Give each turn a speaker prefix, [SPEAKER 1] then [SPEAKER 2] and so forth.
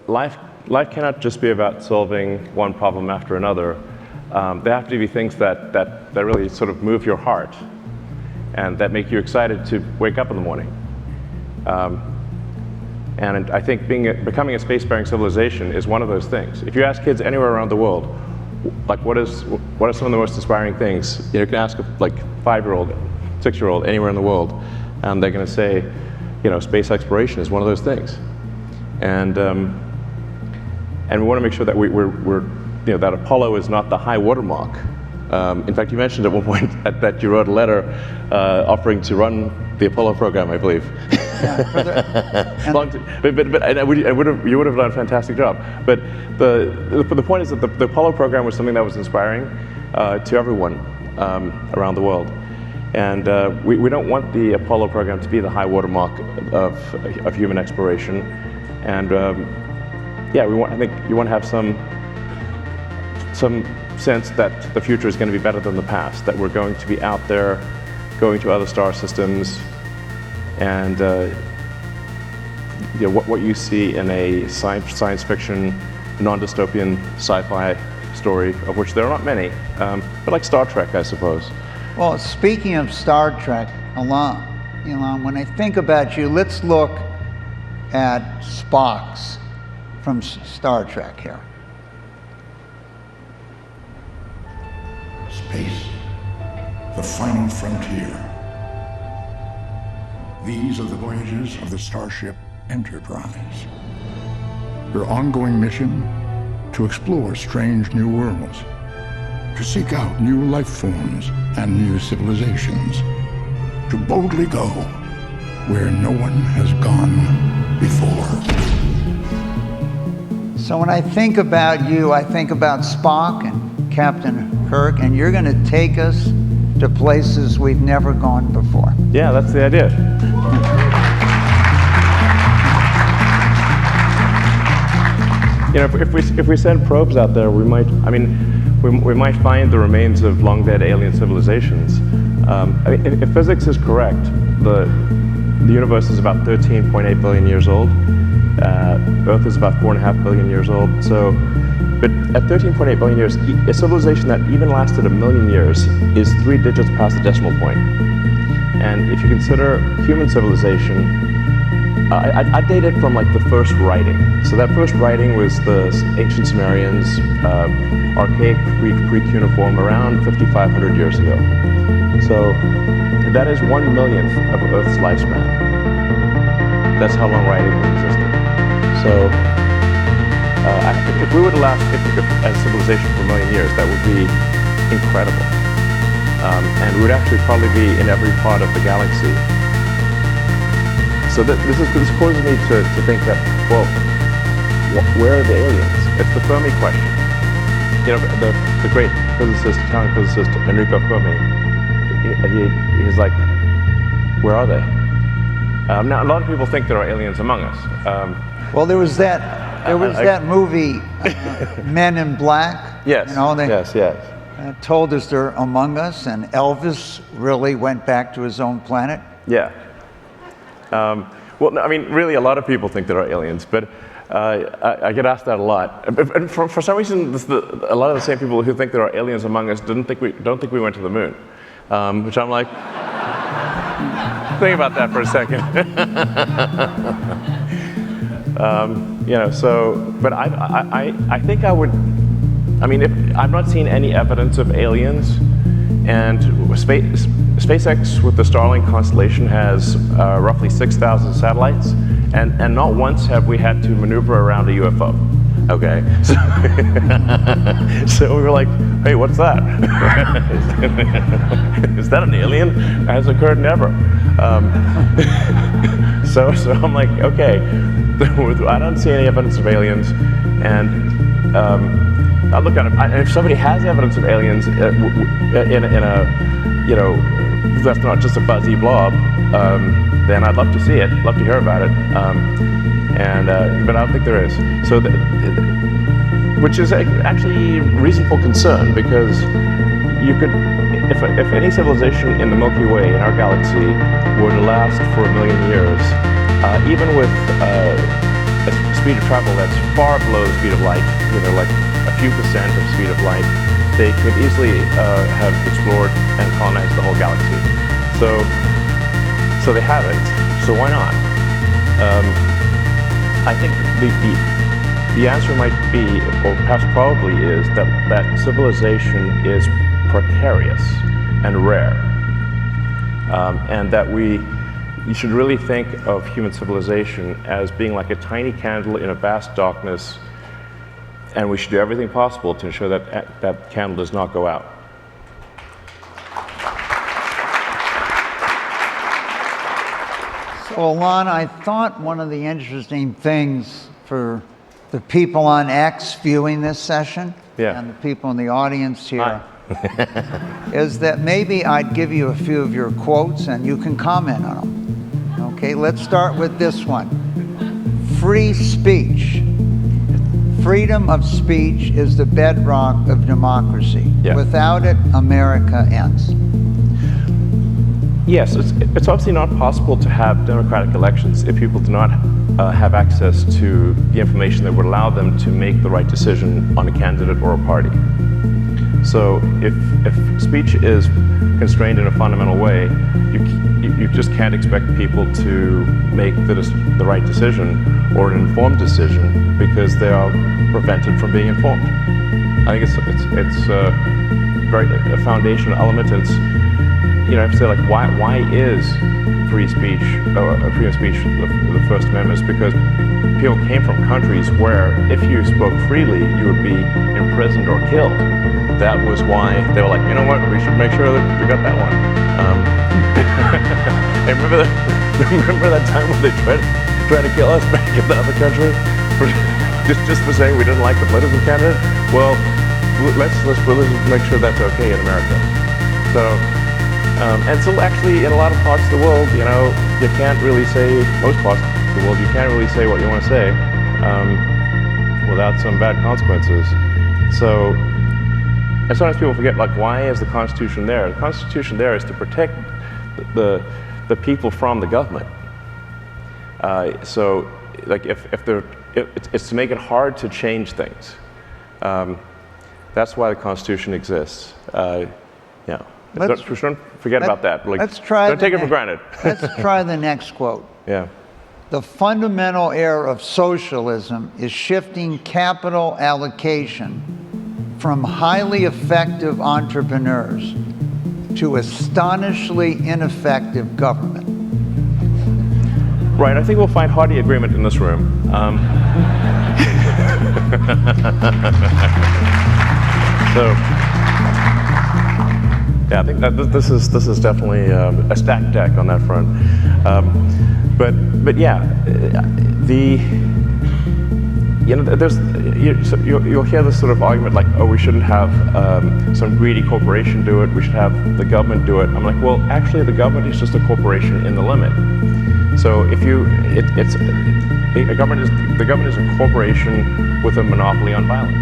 [SPEAKER 1] life cannot just be about solving one problem after another. There have to be things that really sort of move your heart and that make you excited to wake up in the morning. And I think becoming a spacefaring civilization is one of those things. If you ask kids anywhere around the world, like what are some of the most inspiring things? You can ask a 5-year-old, 6-year-old, anywhere in the world, and they're going to say, space exploration is one of those things. And we want to make sure that that Apollo is not the high watermark. In fact, you mentioned at one point that you wrote a letter offering to run the Apollo program, I believe. Yeah, you would have done a fantastic job. But the point is that the Apollo program was something that was inspiring to everyone around the world. And we don't want the Apollo program to be the high watermark of human exploration. And I think you want to have some sense that the future is going to be better than the past, that we're going to be out there, going to other star systems, and what you see in a science fiction, non-dystopian sci-fi story, of which there are not many, but like Star Trek, I suppose.
[SPEAKER 2] Well, speaking of Star Trek, Elon, when I think about you, let's look at Spock's from Star Trek here.
[SPEAKER 3] Space, the final frontier. These are the voyages of the Starship Enterprise. Her ongoing mission, to explore strange new worlds, to seek out new life forms and new civilizations, to boldly go where no one has gone before.
[SPEAKER 2] So when I think about you, I think about Spock and Captain Kirk, and you're going to take us to places we've never gone before.
[SPEAKER 1] Yeah, that's the idea. If we send probes out there, we might find the remains of long dead alien civilizations. If physics is correct, the universe is about 13.8 billion years old. Earth is about 4.5 billion years old. But at 13.8 billion years, a civilization that even lasted 1 million years is 3 digits past the decimal point. And if you consider human civilization, I date it from the first writing. So that first writing was the ancient Sumerians, archaic pre-cuneiform, around 5,500 years ago. So that is 1/1,000,000th of Earth's lifespan. That's how long writing existed. So if we were to last as a civilization for 1 million years, that would be incredible. And we would actually probably be in every part of the galaxy. So this causes me to think that, well, where are the aliens? It's the Fermi question. The great physicist, Italian physicist Enrico Fermi, he's like, where are they? Now, a lot of people think there are aliens among us.
[SPEAKER 2] Well, there was that movie, Men in Black.
[SPEAKER 1] Yes. Yes.
[SPEAKER 2] Told us they're among us, and Elvis really went back to his own planet.
[SPEAKER 1] Yeah. Really, a lot of people think there are aliens, but I get asked that a lot. And for some reason, a lot of the same people who think there are aliens among us don't think we went to the moon, which I'm like, think about that for a second. But I think I would. I've not seen any evidence of aliens, and SpaceX with the Starlink constellation has roughly 6,000 satellites, and not once have we had to maneuver around a UFO. Okay, so we were like, hey, what's that? Is that an alien? Has occurred never. So I'm like, okay, I don't see any evidence of aliens, and I look at it, and if somebody has evidence of aliens in a, that's not just a fuzzy blob, then I'd love to see it, love to hear about it, but I don't think there is. So, which is actually reason for concern, because you could, if any civilization in the Milky Way, in our galaxy, were to last for 1 million years, even with a speed of travel that's far below the speed of light, like a few percent of speed of light, they could easily have explored and colonized the whole galaxy. So they haven't. So why not? I think the answer might be, or perhaps probably is, that civilization is precarious and rare, and that you should really think of human civilization as being like a tiny candle in a vast darkness, and we should do everything possible to ensure that that candle does not go out.
[SPEAKER 2] So, Elon, I thought one of the interesting things for the people on X viewing this session, and the people in the audience here, is that maybe I'd give you a few of your quotes and you can comment on them. Okay, let's start with this one. Free speech. Freedom of speech is the bedrock of democracy. Without it, America ends.
[SPEAKER 1] Yes, it's obviously not possible to have democratic elections if people do not have access to the information that would allow them to make the right decision on a candidate or a party. So if speech is constrained in a fundamental way, you just can't expect people to make the right decision or an informed decision because they are prevented from being informed. I think it's a foundational element. And I have to say, like, why is free speech, freedom of speech, the First Amendment? Is because people came from countries where if you spoke freely, you would be imprisoned or killed. That was why they were like, you know what, we should make sure that we got that one. Hey, remember that time when they tried to kill us back in the other country? just for saying we didn't like the political candidate? Well, let's make sure that's okay in America. And so actually in a lot of parts of the world, you can't really say, most parts of the world, you can't really say what you want to say without some bad consequences. So, and sometimes people forget, like, why is the Constitution there? The Constitution there is to protect the people from the government. So, like, it's to make it hard to change things. That's why the Constitution exists. Don't forget about that. Like, don't take it for granted.
[SPEAKER 2] Let's try the next quote.
[SPEAKER 1] Yeah.
[SPEAKER 2] The fundamental error of socialism is shifting capital allocation from highly effective entrepreneurs to astonishingly ineffective government.
[SPEAKER 1] Right, I think we'll find hearty agreement in this room. Yeah, I think that this is definitely a stacked deck on that front. But yeah, you'll hear this sort of argument like, oh, we shouldn't have some greedy corporation do it. We should have the government do it. I'm like, well, actually, the government is just a corporation in the limit. So if the government is a corporation with a monopoly on violence.